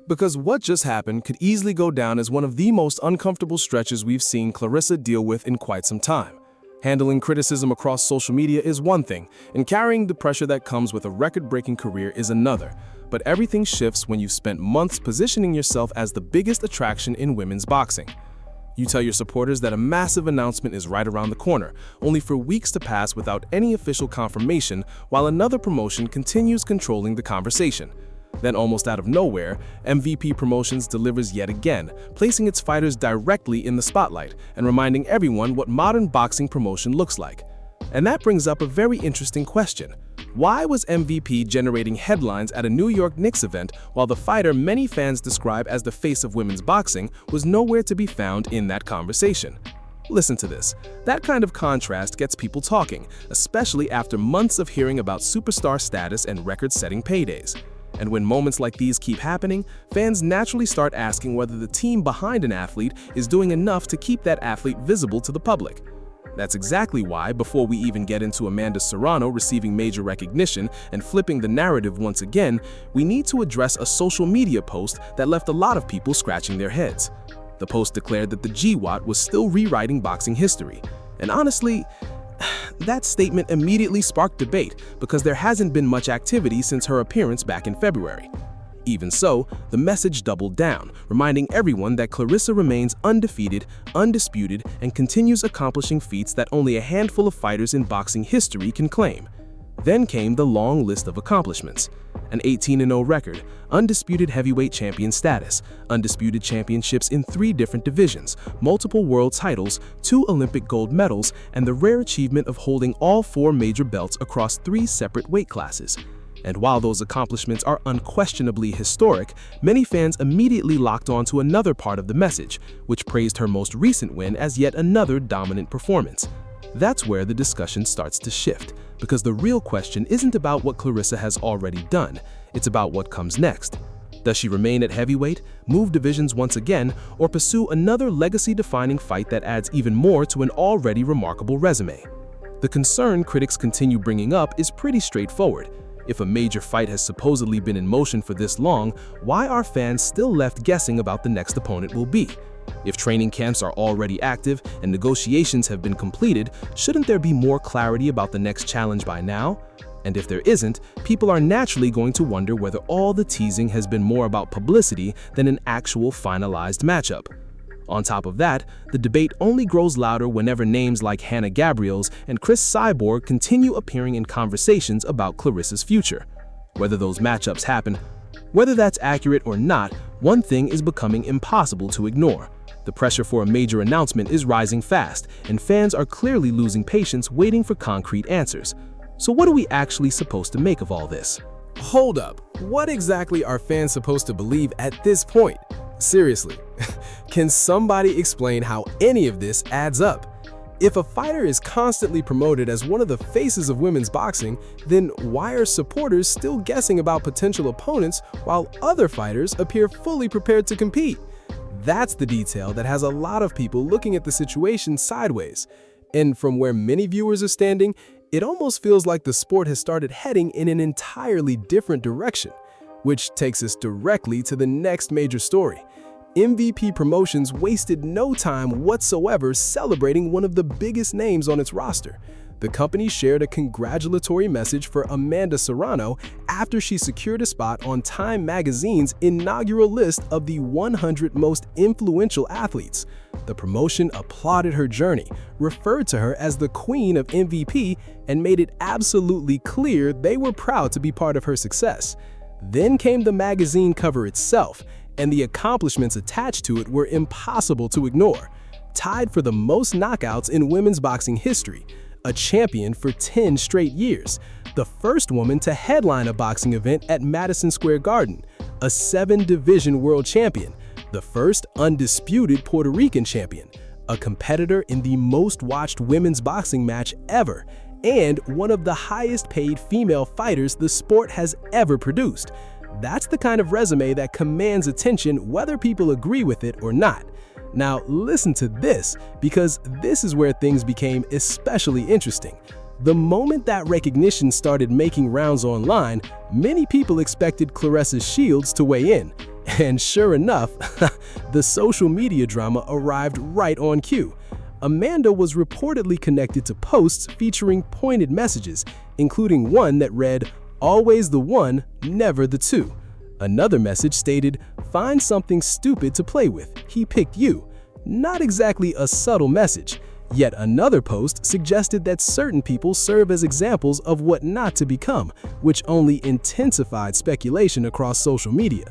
Because what just happened could easily go down as one of the most uncomfortable stretches we've seen Claressa deal with in quite some time. Handling criticism across social media is one thing, and carrying the pressure that comes with a record-breaking career is another. But everything shifts when you've spent months positioning yourself as the biggest attraction in women's boxing. You tell your supporters that a massive announcement is right around the corner, only for weeks to pass without any official confirmation, while another promotion continues controlling the conversation. Then, almost out of nowhere, MVP Promotions delivers yet again, placing its fighters directly in the spotlight and reminding everyone what modern boxing promotion looks like. And that brings up a very interesting question. Why was MVP generating headlines at a New York Knicks event while the fighter many fans describe as the face of women's boxing was nowhere to be found in that conversation? Listen to this. That kind of contrast gets people talking, especially after months of hearing about superstar status and record-setting paydays. And when moments like these keep happening, fans naturally start asking whether the team behind an athlete is doing enough to keep that athlete visible to the public. That's exactly why, before we even get into Amanda Serrano receiving major recognition and flipping the narrative once again, we need to address a social media post that left a lot of people scratching their heads. The post declared that the GWAT was still rewriting boxing history. And honestly, that statement immediately sparked debate because there hasn't been much activity since her appearance back in February. Even so, the message doubled down, reminding everyone that Claressa remains undefeated, undisputed, and continues accomplishing feats that only a handful of fighters in boxing history can claim. Then came the long list of accomplishments. An 18-0 record, undisputed heavyweight champion status, undisputed championships in 3 different divisions, multiple world titles, 2 Olympic gold medals, and the rare achievement of holding all 4 major belts across 3 separate weight classes. And while those accomplishments are unquestionably historic, many fans immediately locked on to another part of the message, which praised her most recent win as yet another dominant performance. That's where the discussion starts to shift, because the real question isn't about what Claressa has already done, it's about what comes next. Does she remain at heavyweight, move divisions once again, or pursue another legacy-defining fight that adds even more to an already remarkable resume? The concern critics continue bringing up is pretty straightforward. If a major fight has supposedly been in motion for this long, why are fans still left guessing about the next opponent will be? If training camps are already active and negotiations have been completed, shouldn't there be more clarity about the next challenge by now? And if there isn't, people are naturally going to wonder whether all the teasing has been more about publicity than an actual finalized matchup. On top of that, the debate only grows louder whenever names like Hannah Gabriels and Chris Cyborg continue appearing in conversations about Claressa's future. Whether those matchups happen, whether that's accurate or not, one thing is becoming impossible to ignore. The pressure for a major announcement is rising fast, and fans are clearly losing patience waiting for concrete answers. So what are we actually supposed to make of all this? Hold up, what exactly are fans supposed to believe at this point? Seriously, can somebody explain how any of this adds up? If a fighter is constantly promoted as one of the faces of women's boxing, then why are supporters still guessing about potential opponents while other fighters appear fully prepared to compete? That's the detail that has a lot of people looking at the situation sideways. And from where many viewers are standing, it almost feels like the sport has started heading in an entirely different direction. Which takes us directly to the next major story. MVP Promotions wasted no time whatsoever celebrating one of the biggest names on its roster. The company shared a congratulatory message for Amanda Serrano after she secured a spot on Time magazine's inaugural list of the 100 most influential athletes. The promotion applauded her journey, referred to her as the Queen of MVP, and made it absolutely clear they were proud to be part of her success. Then came the magazine cover itself, and the accomplishments attached to it were impossible to ignore. Tied for the most knockouts in women's boxing history, a champion for 10 straight years, the first woman to headline a boxing event at Madison Square Garden, a 7-division world champion, the first undisputed Puerto Rican champion, a competitor in the most-watched women's boxing match ever, and one of the highest-paid female fighters the sport has ever produced. That's the kind of resume that commands attention whether people agree with it or not. Now listen to this, because this is where things became especially interesting. The moment that recognition started making rounds online, many people expected Claressa Shields to weigh in. And sure enough, the social media drama arrived right on cue. Amanda was reportedly connected to posts featuring pointed messages, including one that read, "Always the one, never the two." Another message stated, "Find something stupid to play with. He picked you." Not exactly a subtle message. Yet another post suggested that certain people serve as examples of what not to become, which only intensified speculation across social media.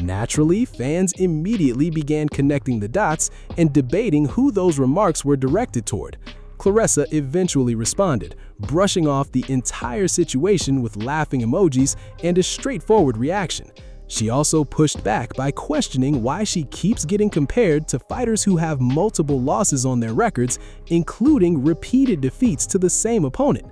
Naturally, fans immediately began connecting the dots and debating who those remarks were directed toward. Claressa eventually responded, brushing off the entire situation with laughing emojis and a straightforward reaction. She also pushed back by questioning why she keeps getting compared to fighters who have multiple losses on their records, including repeated defeats to the same opponent.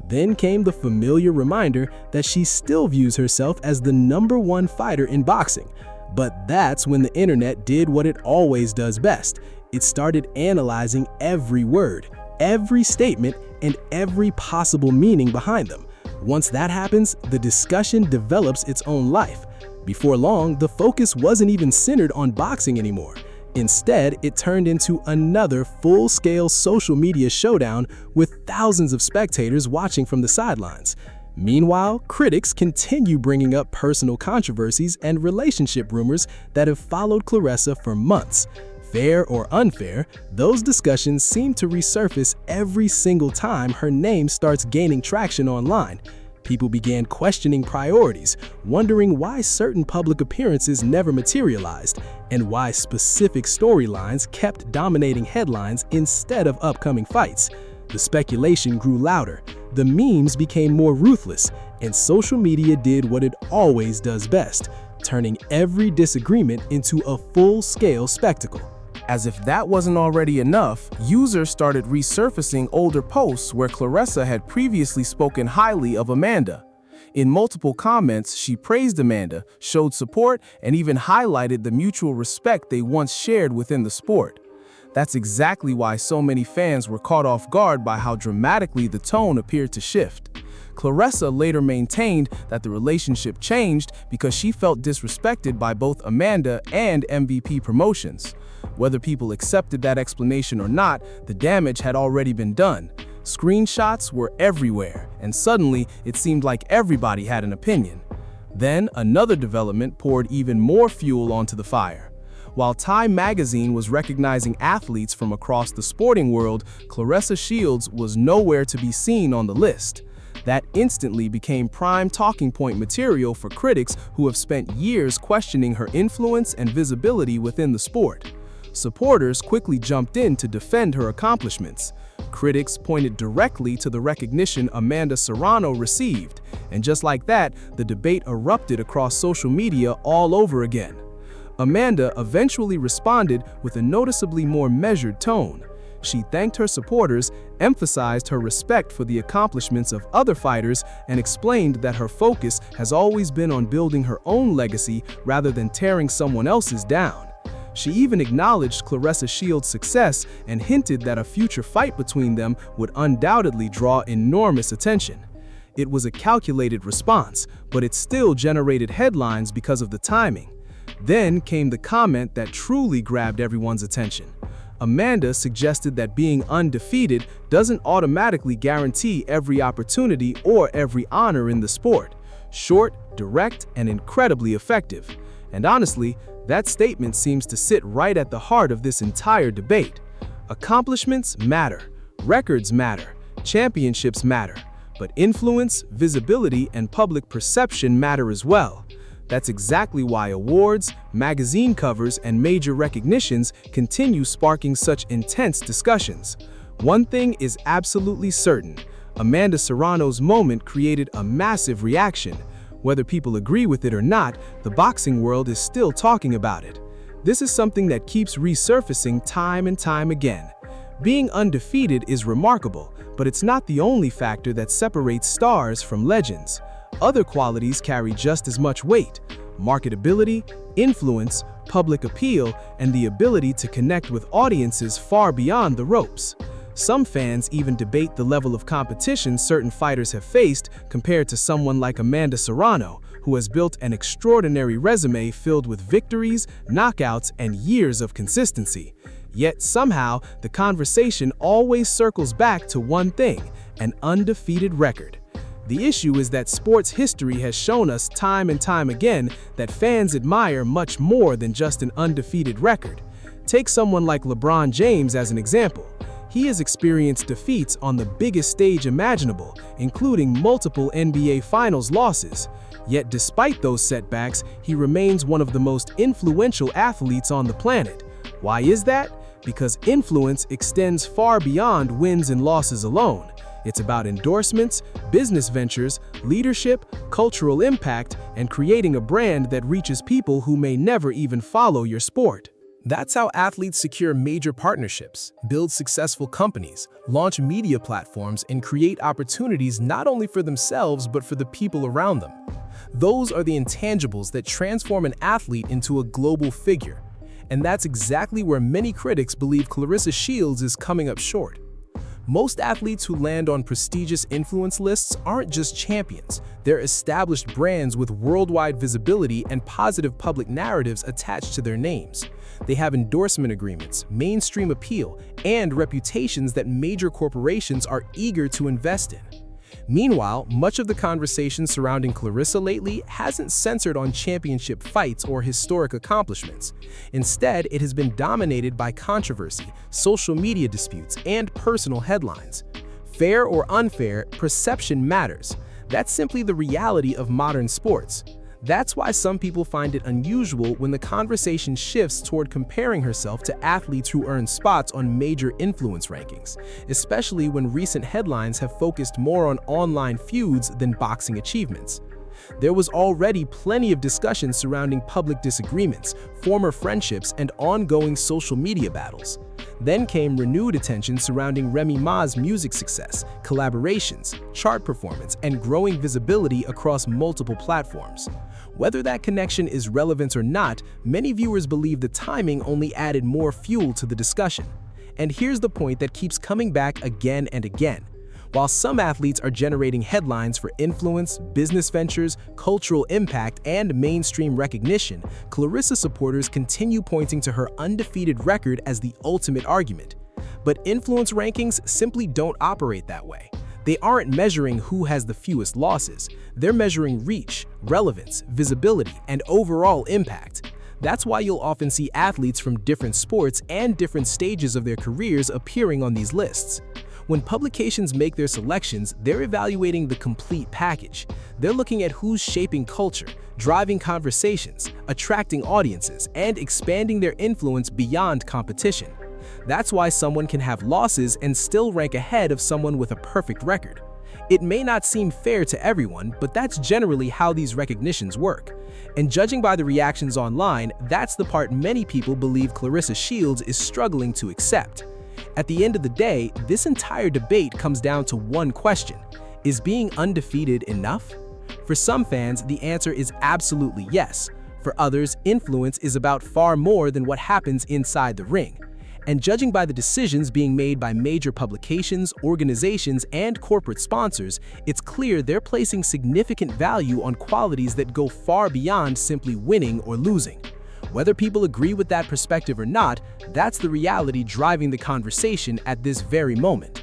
Then came the familiar reminder that she still views herself as the #1 fighter in boxing. But that's when the internet did what it always does best. It started analyzing every word, every statement, and every possible meaning behind them. Once that happens, the discussion develops its own life. Before long, the focus wasn't even centered on boxing anymore. Instead, it turned into another full-scale social media showdown with thousands of spectators watching from the sidelines. Meanwhile, critics continue bringing up personal controversies and relationship rumors that have followed Claressa for months. Fair or unfair, those discussions seem to resurface every single time her name starts gaining traction online. People began questioning priorities, wondering why certain public appearances never materialized, and why specific storylines kept dominating headlines instead of upcoming fights. The speculation grew louder, the memes became more ruthless, and social media did what it always does best, turning every disagreement into a full-scale spectacle. As if that wasn't already enough, users started resurfacing older posts where Claressa had previously spoken highly of Amanda. In multiple comments, she praised Amanda, showed support, and even highlighted the mutual respect they once shared within the sport. That's exactly why so many fans were caught off guard by how dramatically the tone appeared to shift. Claressa later maintained that the relationship changed because she felt disrespected by both Amanda and MVP Promotions. Whether people accepted that explanation or not, the damage had already been done. Screenshots were everywhere, and suddenly it seemed like everybody had an opinion. Then another development poured even more fuel onto the fire. While Time magazine was recognizing athletes from across the sporting world, Claressa Shields was nowhere to be seen on the list. That instantly became prime talking point material for critics who have spent years questioning her influence and visibility within the sport. Supporters quickly jumped in to defend her accomplishments. Critics pointed directly to the recognition Amanda Serrano received, and just like that, the debate erupted across social media all over again. Amanda eventually responded with a noticeably more measured tone. She thanked her supporters, emphasized her respect for the accomplishments of other fighters, and explained that her focus has always been on building her own legacy rather than tearing someone else's down. She even acknowledged Claressa Shields' success and hinted that a future fight between them would undoubtedly draw enormous attention. It was a calculated response, but it still generated headlines because of the timing. Then came the comment that truly grabbed everyone's attention. Amanda suggested that being undefeated doesn't automatically guarantee every opportunity or every honor in the sport. Short, direct, and incredibly effective. And honestly, that statement seems to sit right at the heart of this entire debate. Accomplishments matter, records matter, championships matter, but influence, visibility, and public perception matter as well. That's exactly why awards, magazine covers, and major recognitions continue sparking such intense discussions. One thing is absolutely certain: Amanda Serrano's moment created a massive reaction. Whether people agree with it or not, the boxing world is still talking about it. This is something that keeps resurfacing time and time again. Being undefeated is remarkable, but it's not the only factor that separates stars from legends. Other qualities carry just as much weight: marketability, influence, public appeal, and the ability to connect with audiences far beyond the ropes. Some fans even debate the level of competition certain fighters have faced compared to someone like Amanda Serrano, who has built an extraordinary resume filled with victories, knockouts, and years of consistency. Yet somehow, the conversation always circles back to one thing: an undefeated record. The issue is that sports history has shown us time and time again that fans admire much more than just an undefeated record. Take someone like LeBron James as an example. He has experienced defeats on the biggest stage imaginable, including multiple NBA Finals losses. Yet despite those setbacks, he remains one of the most influential athletes on the planet. Why is that? Because influence extends far beyond wins and losses alone. It's about endorsements, business ventures, leadership, cultural impact, and creating a brand that reaches people who may never even follow your sport. That's how athletes secure major partnerships, build successful companies, launch media platforms, and create opportunities not only for themselves but for the people around them. Those are the intangibles that transform an athlete into a global figure. And that's exactly where many critics believe Claressa Shields is coming up short. Most athletes who land on prestigious influence lists aren't just champions. They're established brands with worldwide visibility and positive public narratives attached to their names. They have endorsement agreements, mainstream appeal, and reputations that major corporations are eager to invest in. Meanwhile, much of the conversation surrounding Claressa lately hasn't centered on championship fights or historic accomplishments. Instead, it has been dominated by controversy, social media disputes, and personal headlines. Fair or unfair, perception matters. That's simply the reality of modern sports. That's why some people find it unusual when the conversation shifts toward comparing herself to athletes who earn spots on major influence rankings, especially when recent headlines have focused more on online feuds than boxing achievements. There was already plenty of discussion surrounding public disagreements, former friendships, and ongoing social media battles. Then came renewed attention surrounding Remy Ma's music success, collaborations, chart performance, and growing visibility across multiple platforms. Whether that connection is relevant or not, many viewers believe the timing only added more fuel to the discussion. And here's the point that keeps coming back again and again. While some athletes are generating headlines for influence, business ventures, cultural impact, and mainstream recognition, Claressa supporters continue pointing to her undefeated record as the ultimate argument. But influence rankings simply don't operate that way. They aren't measuring who has the fewest losses. They're measuring reach, relevance, visibility, and overall impact. That's why you'll often see athletes from different sports and different stages of their careers appearing on these lists. When publications make their selections, they're evaluating the complete package. They're looking at who's shaping culture, driving conversations, attracting audiences, and expanding their influence beyond competition. That's why someone can have losses and still rank ahead of someone with a perfect record. It may not seem fair to everyone, but that's generally how these recognitions work. And judging by the reactions online, that's the part many people believe Claressa Shields is struggling to accept. At the end of the day, this entire debate comes down to one question: is being undefeated enough? For some fans, the answer is absolutely yes. For others, influence is about far more than what happens inside the ring. And judging by the decisions being made by major publications, organizations, and corporate sponsors, it's clear they're placing significant value on qualities that go far beyond simply winning or losing. Whether people agree with that perspective or not, that's the reality driving the conversation at this very moment.